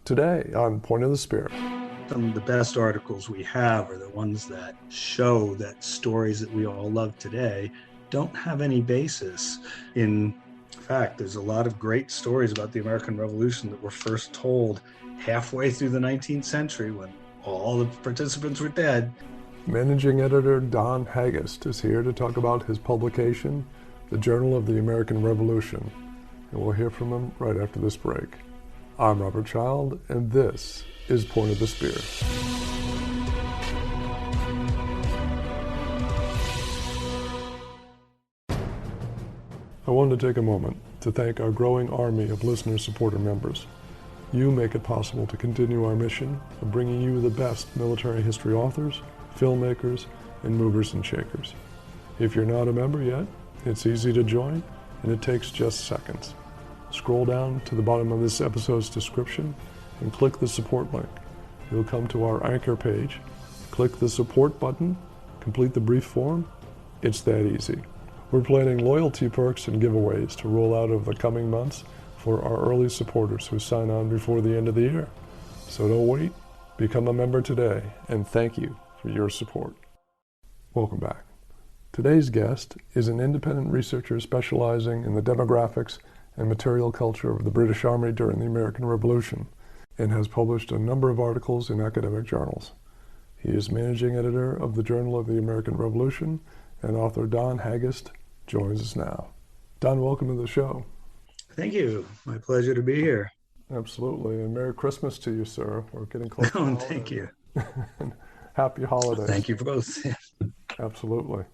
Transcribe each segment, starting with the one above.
Today on Point of the Spear. Some of the best articles we have are the ones that show that stories that we all love today don't have any basis in fact. There's a lot of great stories about the American Revolution that were first told halfway through the 19th century when all the participants were dead. Managing editor Don Hagist is here to talk about his publication, The Journal of the American Revolution, and we'll hear from him right after this break. I'm Robert Child, and this is Point of the Spear. I wanted to take a moment to thank our growing army of listener-supporter members. You make it possible to continue our mission of bringing you the best military history authors, filmmakers, and movers and shakers. If you're not a member yet, it's easy to join, and it takes just seconds. Scroll down to the bottom of this episode's description and click the support link. You'll come to our anchor page. Click the support button, complete the brief form. It's that easy. We're planning loyalty perks and giveaways to roll out over the coming months for our early supporters who sign on before the end of the year. So don't wait. Become a member today, and thank you for your support. Welcome back. Today's guest is an independent researcher specializing in the demographics and material culture of the British Army during the American Revolution, and has published a number of articles in academic journals. He is managing editor of the Journal of the American Revolution, and author Don Hagist joins us now. Don, welcome to the show. Thank you. My pleasure to be here. Absolutely, and Merry Christmas to you, sir. We're getting close to holidays. Thank you. Happy holidays. Thank you for both. Absolutely.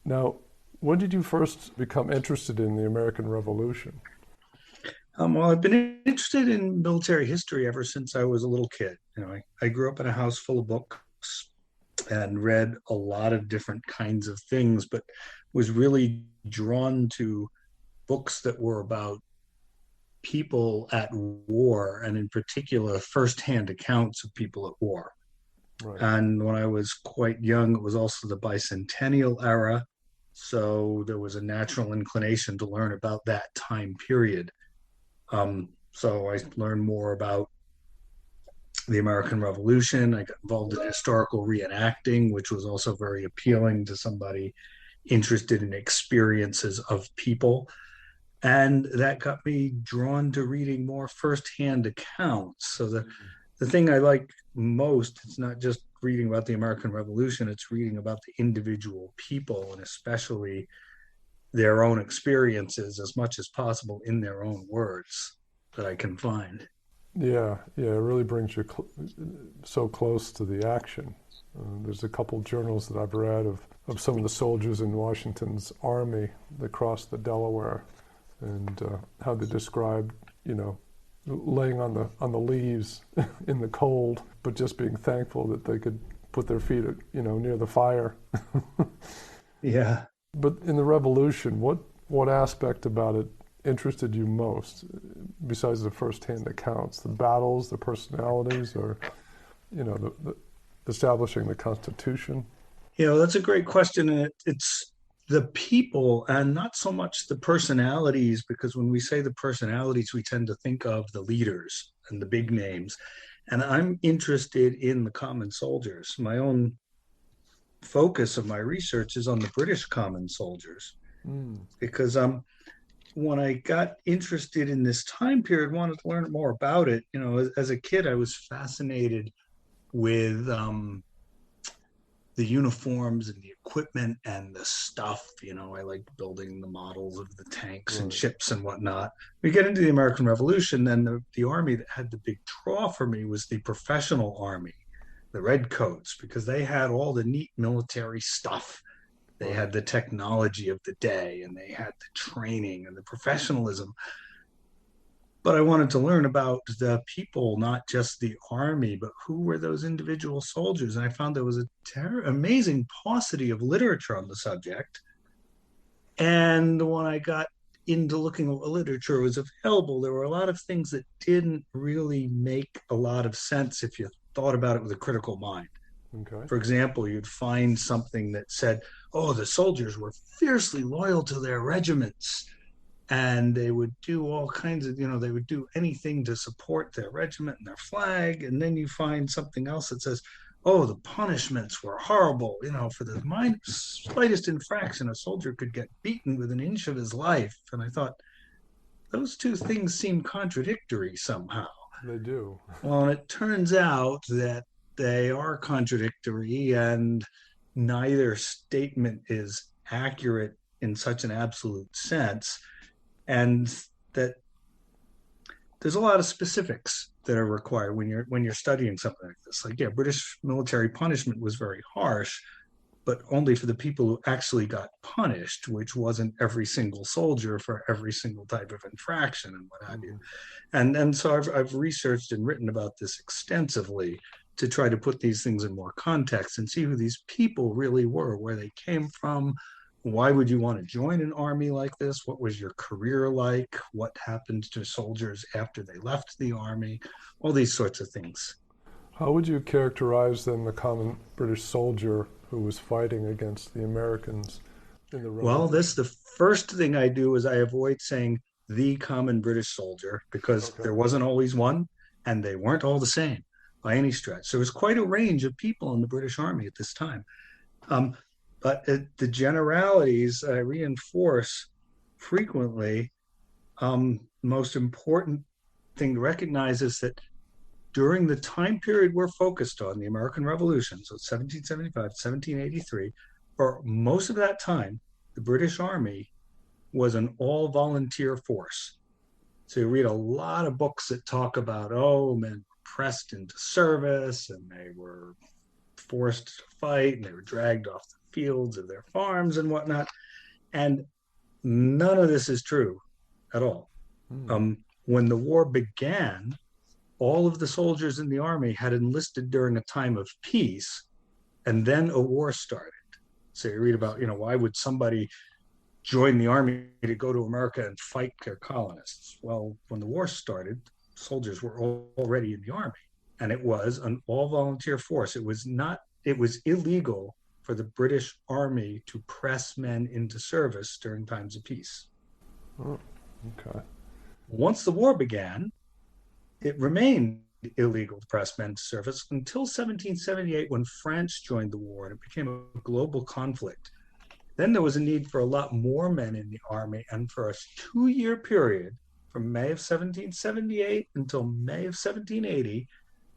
Now, when did you first become interested in the American Revolution? Well, I've been interested in military history ever since I was a little kid. I grew up in a house full of books and read a lot of different kinds of things, but was really drawn to books that were about people at war, and in particular, firsthand accounts of people at war. Right. And when I was quite young, it was also the bicentennial era. So there was a natural inclination to learn about that time period. So I learned more about the American Revolution. I got involved in historical reenacting, which was also very appealing to somebody interested in experiences of people. And that got me drawn to reading more firsthand accounts. So the thing I like most, it's not just reading about the American Revolution, it's reading about the individual people, and especially their own experiences as much as possible in their own words that I can find. Yeah, it really brings you so close to the action. There's a couple journals that I've read of some of the soldiers in Washington's army that crossed the Delaware, and how they described, laying on the leaves in the cold, but just being thankful that they could put their feet, near the fire. Yeah. But in the Revolution, what aspect about it interested you most, besides the first-hand accounts? The battles, the personalities, or, the establishing the Constitution? That's a great question, and it's the people and not so much the personalities, because when we say the personalities, we tend to think of the leaders and the big names. And I'm interested in the common soldiers. My own focus of my research is on the British common soldiers, because when I got interested in this time period, wanted to learn more about it. As a kid, I was fascinated with the uniforms and the equipment and the stuff. I liked building the models of the tanks and ships and whatnot. We get into the American Revolution, then the army that had the big draw for me was the professional army, the redcoats, because they had all the neat military stuff. They had the technology of the day, and they had the training and the professionalism. But I wanted to learn about the people, not just the army, but who were those individual soldiers. And I found there was an amazing paucity of literature on the subject. And when I got into looking at what literature was available, there were a lot of things that didn't really make a lot of sense if you thought about it with a critical mind. Okay. For example, you'd find something that said, the soldiers were fiercely loyal to their regiments. and they would do all kinds of, they would do anything to support their regiment and their flag. And then you find something else that says, oh, the punishments were horrible. For the slightest infraction, a soldier could get beaten with an inch of his life. And I thought, those two things seem contradictory somehow. They do. Well, it turns out that they are contradictory, and neither statement is accurate in such an absolute sense, and that there's a lot of specifics that are required when you're studying something like this. Like, yeah, British military punishment was very harsh, but only for the people who actually got punished, which wasn't every single soldier for every single type of infraction and what have you. And so I've researched and written about this extensively to try to put these things in more context and see who these people really were, where they came from. Why would you want to join an army like this? What was your career like? What happened to soldiers after they left the army? All these sorts of things. How would you characterize then the common British soldier who was fighting against the Americans in the Revolution? Well, the first thing I do is I avoid saying the common British soldier, because there wasn't always one, and they weren't all the same by any stretch. There was quite a range of people in the British Army at this time. But the generalities I reinforce frequently. Most important thing to recognize is that during the time period we're focused on, the American Revolution, so 1775, 1783, for most of that time, the British Army was an all-volunteer force. So you read a lot of books that talk about, men were pressed into service, and they were forced to fight, and they were dragged off the fields of their farms and whatnot. And none of this is true at all. When the war began, all of the soldiers in the army had enlisted during a time of peace, and then a war started. So you read about, why would somebody join the army to go to America and fight their colonists? Well, when the war started, soldiers were already in the army, and it was an all-volunteer force. It was illegal for the British Army to press men into service during times of peace. Oh, okay. Once the war began, it remained illegal to press men to service until 1778, when France joined the war and it became a global conflict. Then there was a need for a lot more men in the army, and for a 2-year period, from May of 1778 until May of 1780,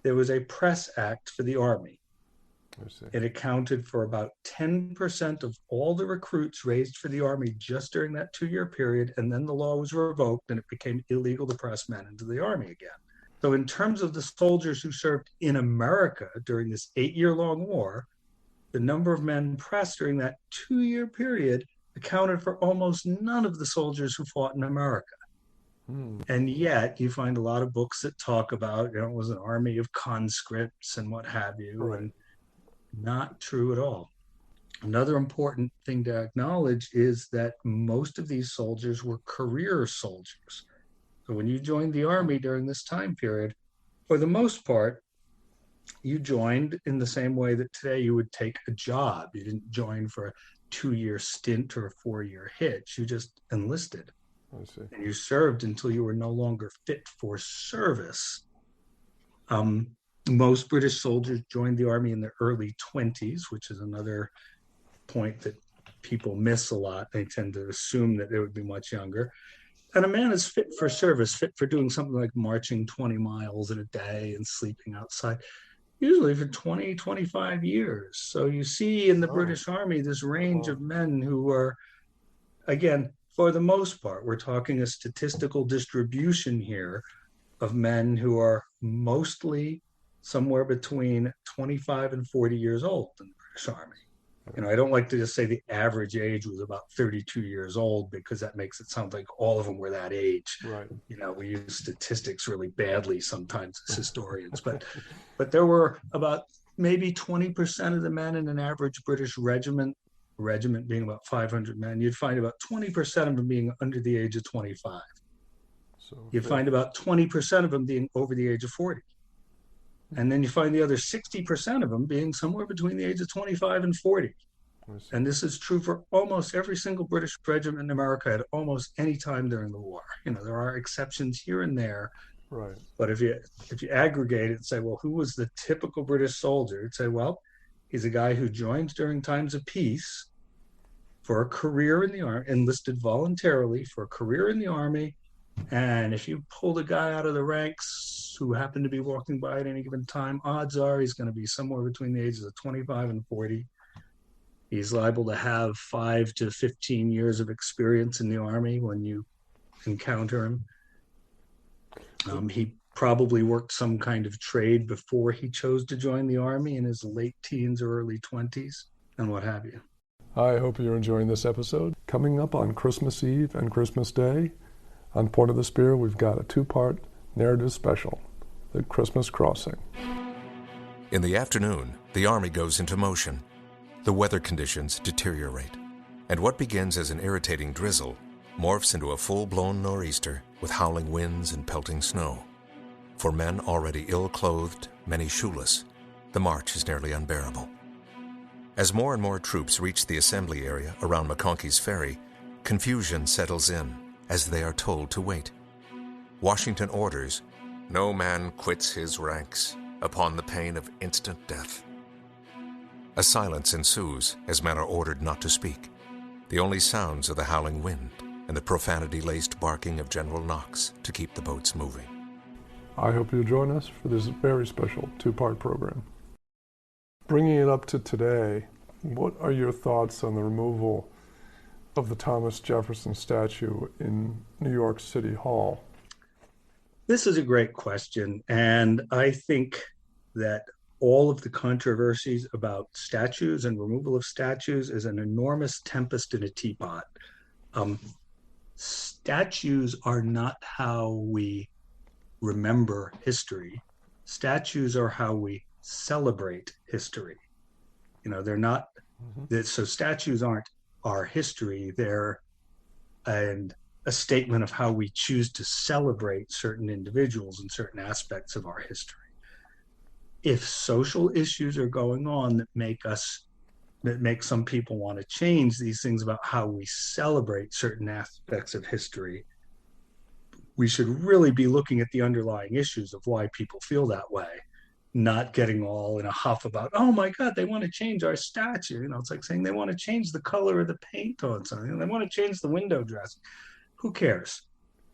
there was a press act for the army. It accounted for about 10% of all the recruits raised for the army just during that 2-year period, and then the law was revoked and it became illegal to press men into the army again. So in terms of the soldiers who served in America during this 8-year-long war, the number of men pressed during that 2-year period accounted for almost none of the soldiers who fought in America. And yet you find a lot of books that talk about, it was an army of conscripts and what have you, Right. and not true at all. Another important thing to acknowledge is that most of these soldiers were career soldiers. So when you joined the army during this time period, for the most part, you joined in the same way that today you would take a job. You didn't join for a 2-year stint or a 4-year hitch. You just enlisted. I see. And you served until you were no longer fit for service. Most British soldiers joined the army in their early 20s, which is another point that people miss a lot. They tend to assume that they would be much younger. And a man is fit for service, fit for doing something like marching 20 miles in a day and sleeping outside, usually for 20, 25 years. So you see in the British Army this range of men who are, again, for the most part, we're talking a statistical distribution here of men who are mostly somewhere between 25 and 40 years old in the British Army. I don't like to just say the average age was about 32 years old, because that makes it sound like all of them were that age. Right. We use statistics really badly sometimes as historians, but there were about maybe 20% of the men in an average British regiment being about 500 men. You'd find about 20% of them being under the age of 25. So you'd find about 20% of them being over the age of 40. And then you find the other 60% of them being somewhere between the age of 25 and 40. I see. And this is true for almost every single British regiment in America at almost any time during the war. There are exceptions here and there, Right. but if you aggregate it and say, well, who was the typical British soldier? You'd say, well, he's a guy who joins during times of peace for a career in the army, enlisted voluntarily for a career in the army. And if you pull a guy out of the ranks who happened to be walking by at any given time, odds are he's going to be somewhere between the ages of 25 and 40. He's liable to have 5 to 15 years of experience in the army when you encounter him. He probably worked some kind of trade before he chose to join the army in his late teens or early 20s, and what have you. I hope you're enjoying this episode. Coming up on Christmas Eve and Christmas Day, on Point of the Spear, we've got a two-part narrative special, The Christmas Crossing. In the afternoon, the Army goes into motion. The weather conditions deteriorate, and what begins as an irritating drizzle morphs into a full-blown nor'easter with howling winds and pelting snow. For men already ill-clothed, many shoeless, the march is nearly unbearable. As more and more troops reach the assembly area around McConkey's Ferry, confusion settles in as they are told to wait. Washington orders, "No man quits his ranks upon the pain of instant death." A silence ensues as men are ordered not to speak. The only sounds are the howling wind and the profanity-laced barking of General Knox to keep the boats moving. I hope you'll join us for this very special two-part program. Bringing it up to today, what are your thoughts on the removal of the Thomas Jefferson statue in New York City Hall? This is a great question, and I think that all of the controversies about statues and removal of statues is an enormous tempest in a teapot. Statues are not how we remember history. Statues are how we celebrate history. They're not, so statues aren't our history. They're a statement of how we choose to celebrate certain individuals and certain aspects of our history. If social issues are going on that make some people want to change these things about how we celebrate certain aspects of history, we should really be looking at the underlying issues of why people feel that way, not getting all in a huff about, oh my God, they want to change our statue. It's like saying they want to change the color of the paint on something. They want to change the window dressing. Who cares?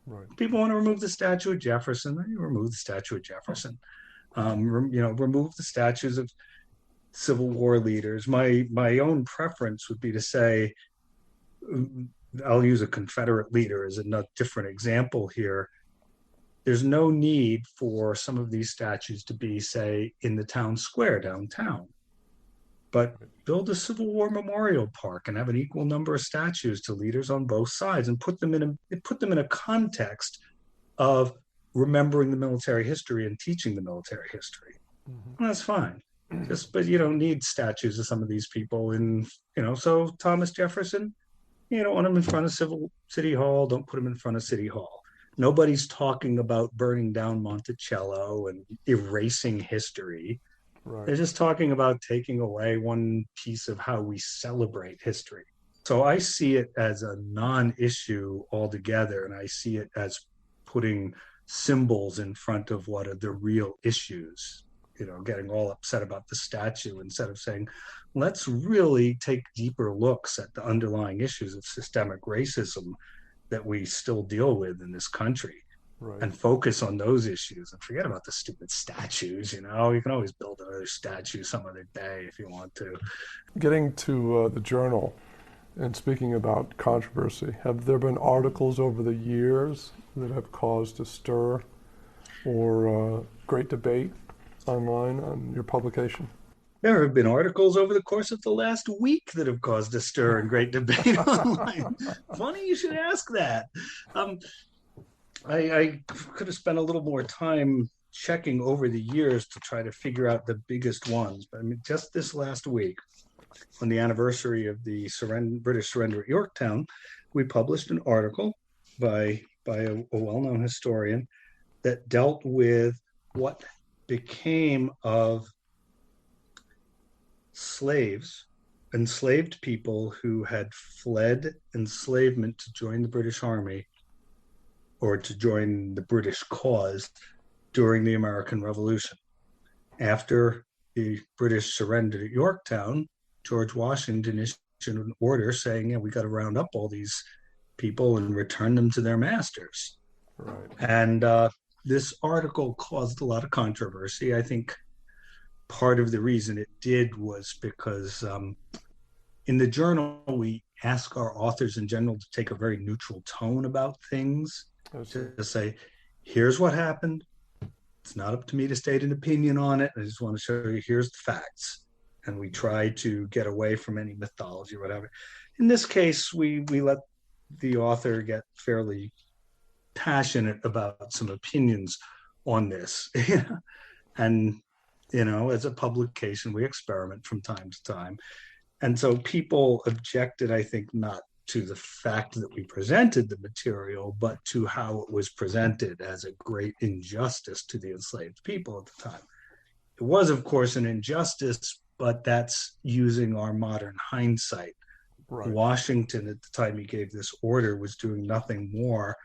Right. People want to remove the statue of Jefferson, then you remove the statue of Jefferson. Remove the statues of Civil War leaders. My own preference would be to say, I'll use a Confederate leader as a different example here. There's no need for some of these statues to be, say, in the town square downtown, but build a Civil War memorial park and have an equal number of statues to leaders on both sides, and put them in a context of remembering the military history and teaching the military history. Well, that's fine. But you don't need statues of some of these people so Thomas Jefferson, you don't want him in front of City Hall, don't put him in front of City Hall. Nobody's talking about burning down Monticello and erasing history. Right. They're just talking about taking away one piece of how we celebrate history. So I see it as a non-issue altogether, and I see it as putting symbols in front of what are the real issues, getting all upset about the statue instead of saying, let's really take deeper looks at the underlying issues of systemic racism that we still deal with in this country. Right. And focus on those issues and forget about the stupid statues. You can always build another statue some other day if you want to. Getting to the journal, and speaking about controversy, have there been articles over the years that have caused a stir or great debate online on your publication? There have been articles over the course of the last week that have caused a stir and great debate online. Funny you should ask that. I could have spent a little more time checking over the years to try to figure out the biggest ones. But just this last week, on the anniversary of the British surrender at Yorktown, we published an article by a well-known historian that dealt with what became of slaves enslaved people who had fled enslavement to join the British Army or to join the British cause during the American Revolution. After the British surrendered at Yorktown, George Washington issued an order saying, yeah, we got to round up all these people and return them to their masters. Right. And this article caused a lot of controversy. I think part of the reason it did was because in the journal, we ask our authors in general to take a very neutral tone about things, to say, here's what happened. It's not up to me to state an opinion on it. I just want to show you, here's the facts. And we try to get away from any mythology or whatever. In this case, we let the author get fairly passionate about some opinions on this. And, as a publication, we experiment from time to time. And so people objected, I think, not to the fact that we presented the material, but to how it was presented as a great injustice to the enslaved people at the time. It was, of course, an injustice, but that's using our modern hindsight. Right. Washington, at the time he gave this order, was doing nothing more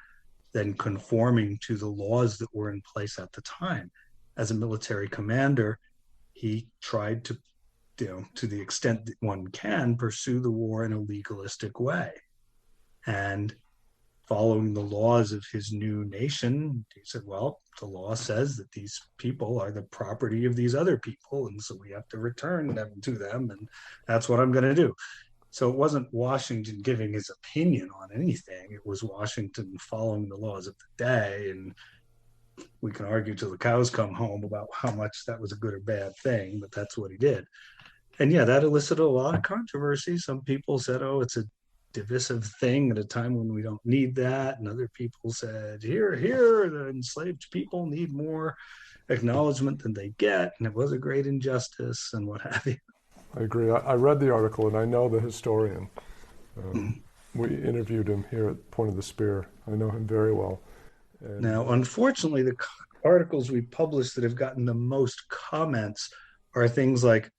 than conforming to the laws that were in place at the time. As a military commander, he tried to, to the extent that one can, pursue the war in a legalistic way. And following the laws of his new nation, he said, well, the law says that these people are the property of these other people, and so we have to return them to them, and that's what I'm going to do. So it wasn't Washington giving his opinion on anything. It was Washington following the laws of the day, and we can argue till the cows come home about how much that was a good or bad thing, but that's what he did. And yeah, that elicited a lot of controversy. Some people said, oh, it's a divisive thing at a time when we don't need that. And other people said, here, the enslaved people need more acknowledgement than they get. And it was a great injustice and what have you. I agree. I read the article and I know the historian. We interviewed him here at Point of the Spear. I know him very well. And now, unfortunately, the articles we published that have gotten the most comments are things like,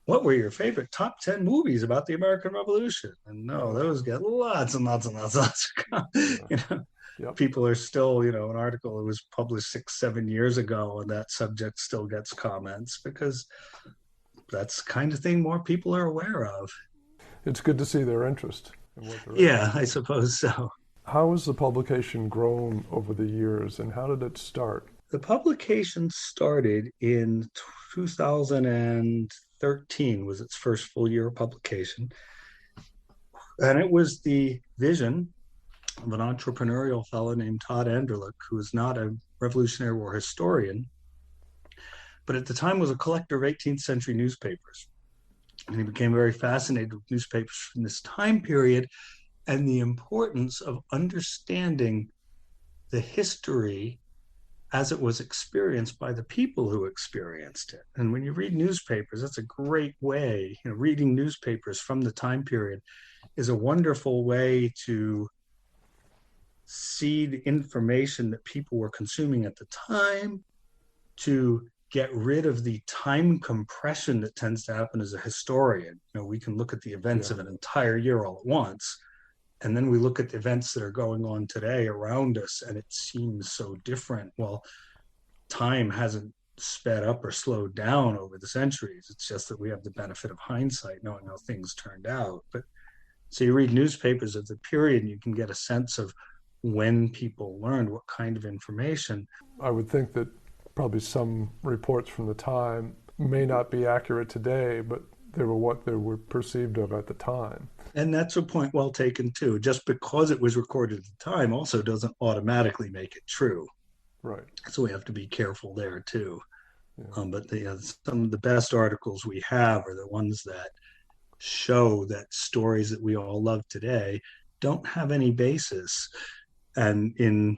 what were your favorite top 10 movies about the American Revolution? And no, those get lots and lots and lots and lots of Yep. People are still, an article that was published 6-7 years ago, and that subject still gets comments because that's the kind of thing more people are aware of. It's good to see their interest in what they're Yeah, I suppose so. How has the publication grown over the years, and how did it start? The publication started in 2013, was its first full year of publication. And it was the vision of an entrepreneurial fellow named Todd Anderlich, who is not a Revolutionary War historian, but at the time was a collector of 18th century newspapers. And he became very fascinated with newspapers from this time period and the importance of understanding the history as it was experienced by the people who experienced it. And when you read newspapers, that's a great way. Reading newspapers from the time period is a wonderful way to see the information that people were consuming at the time, to get rid of the time compression that tends to happen as a historian. We can look at the events of an entire year all at once, and then we look at the events that are going on today around us, and it seems so different. Well, time hasn't sped up or slowed down over the centuries. It's just that we have the benefit of hindsight, knowing how things turned out. But so you read newspapers of the period, and you can get a sense of when people learned what kind of information. I would think that probably some reports from the time may not be accurate today, but they were what they were perceived of at the time. And that's a point well taken too. Just because it was recorded at the time also doesn't automatically make it true. Right. So we have to be careful there too. Yeah. But some of the best articles we have are the ones that show that stories that we all love today don't have any basis. And in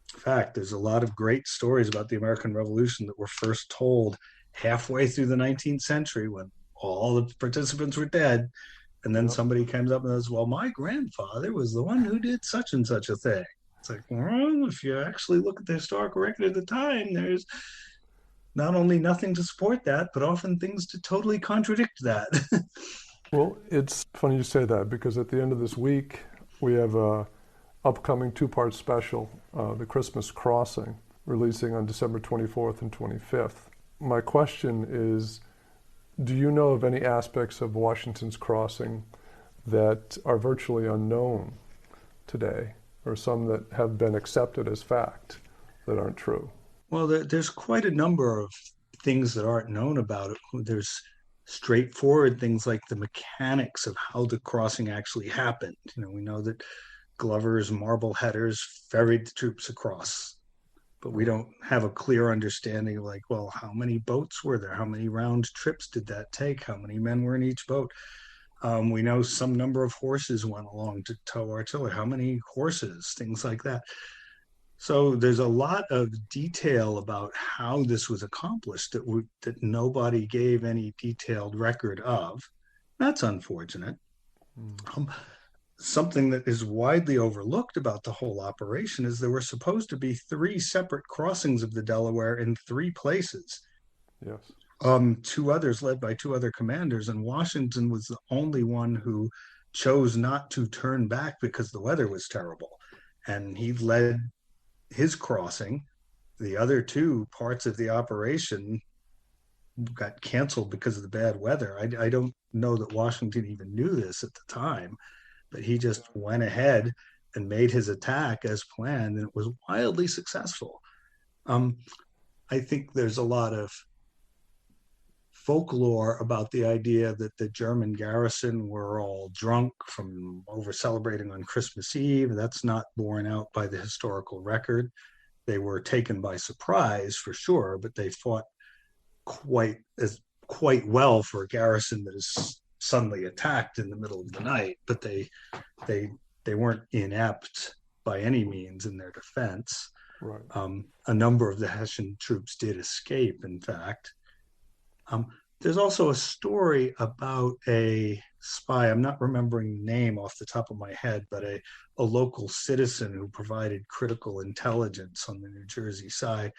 fact, there's a lot of great stories about the American Revolution that were first told halfway through the 19th century when all the participants were dead. And then somebody comes up and says, well, my grandfather was the one who did such and such a thing. It's like, well, if you actually look at the historical record of the time, there's not only nothing to support that, but often things to totally contradict that. Well, it's funny you say that because at the end of this week, we have a upcoming two-part special, The Christmas Crossing, releasing on December 24th and 25th. My question is, do you know of any aspects of Washington's crossing that are virtually unknown today, or some that have been accepted as fact that aren't true? Well, there's quite a number of things that aren't known about it. There's straightforward things like the mechanics of how the crossing actually happened. We know that Glover's Marbleheaders ferried the troops across, but we don't have a clear understanding of like, well, how many boats were there? How many round trips did that take? How many men were in each boat? We know some number of horses went along to tow artillery. How many horses? Things like that. So there's a lot of detail about how this was accomplished that nobody gave any detailed record of. That's unfortunate. Something that is widely overlooked about the whole operation is there were supposed to be 3 separate crossings of the Delaware in 3 places. Yes. 2 others led by 2 other commanders, and Washington was the only one who chose not to turn back because the weather was terrible. And he led his crossing. The other 2 parts of the operation got canceled because of the bad weather. I don't know that Washington even knew this at the time, but he just went ahead and made his attack as planned, and it was wildly successful. I think there's a lot of folklore about the idea that the German garrison were all drunk from over celebrating on Christmas Eve. That's not borne out by the historical record. They were taken by surprise for sure, but they fought quite well for a garrison that is suddenly attacked in the middle of the night. But they weren't inept by any means in their defense. Right. A number of the Hessian troops did escape, in fact. There's also a story about a spy. I'm not remembering the name off the top of my head, but a local citizen who provided critical intelligence on the New Jersey side.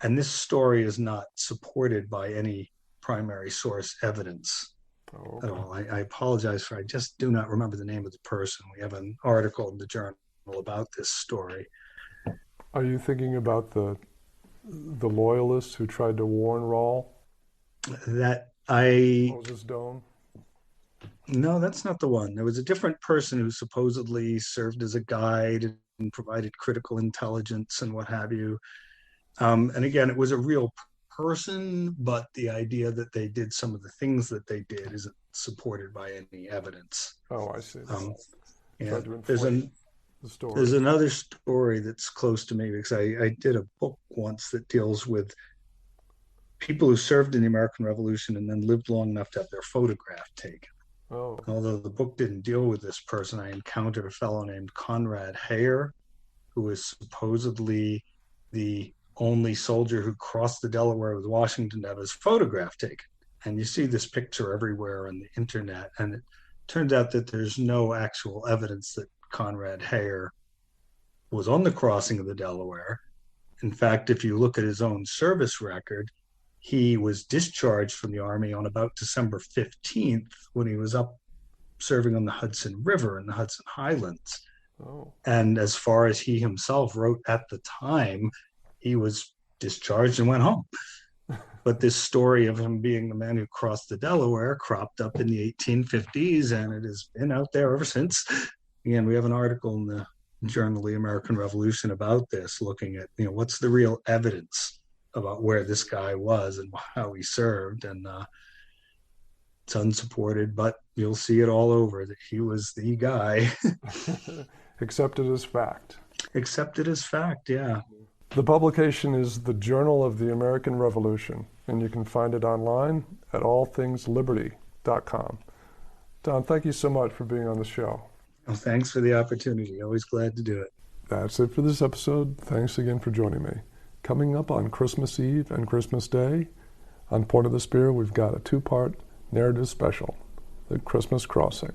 And this story is not supported by any primary source evidence at all. I apologize I just do not remember the name of the person. We have an article in the journal about this story. Are you thinking about the loyalists who tried to warn Rahl? Moses Doan? No, that's not the one. There was a different person who supposedly served as a guide and provided critical intelligence and what have you. And again, it was a real person, but the idea that they did some of the things that they did isn't supported by any evidence. Oh, I see. Yeah, there's another story that's close to me because I did a book once that deals with people who served in the American Revolution and then lived long enough to have their photograph taken. Oh. Although the book didn't deal with this person, I encountered a fellow named Conrad Hayer, who was supposedly the only soldier who crossed the Delaware with Washington to have his photograph taken. And you see this picture everywhere on the internet, and it turns out that there's no actual evidence that Conrad Hayer was on the crossing of the Delaware. In fact, if you look at his own service record, he was discharged from the Army on about December 15th when he was up serving on the Hudson River in the Hudson Highlands. Oh. And as far as he himself wrote at the time, he was discharged and went home. But this story of him being the man who crossed the Delaware cropped up in the 1850s, and it has been out there ever since. Again, we have an article in the journal, The American Revolution, about this, looking at, what's the real evidence about where this guy was and how he served. And it's unsupported, but you'll see it all over that he was the guy. Accepted as fact. Accepted as fact, yeah. The publication is the Journal of the American Revolution, and you can find it online at allthingsliberty.com. Don, thank you so much for being on the show. Well, thanks for the opportunity. Always glad to do it. That's it for this episode. Thanks again for joining me. Coming up on Christmas Eve and Christmas Day, on Point of the Spear, we've got a 2-part narrative special, The Christmas Crossing.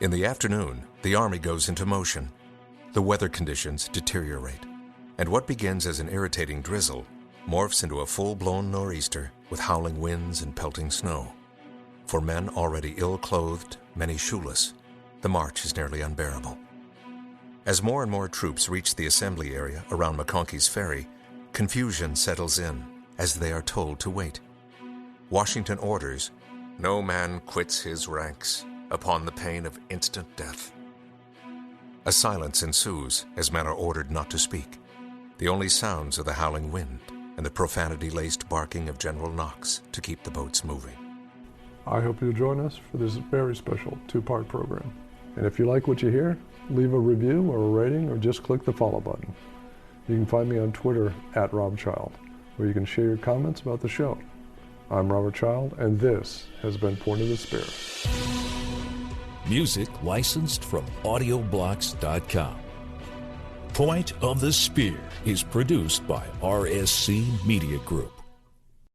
In the afternoon, the Army goes into motion. The weather conditions deteriorate, and what begins as an irritating drizzle morphs into a full-blown nor'easter with howling winds and pelting snow. For men already ill-clothed, many shoeless, the march is nearly unbearable. As more and more troops reach the assembly area around McConkey's Ferry, confusion settles in as they are told to wait. Washington orders, "No man quits his ranks upon the pain of instant death." A silence ensues as men are ordered not to speak. The only sounds are the howling wind and the profanity-laced barking of General Knox to keep the boats moving. I hope you'll join us for this very special two-part program. And if you like what you hear, leave a review or a rating or just click the follow button. You can find me on Twitter @RobChild, where you can share your comments about the show. I'm Robert Child, and this has been Point of the Spear. Music licensed from audioblocks.com. Point of the Spear is produced by RSC Media Group.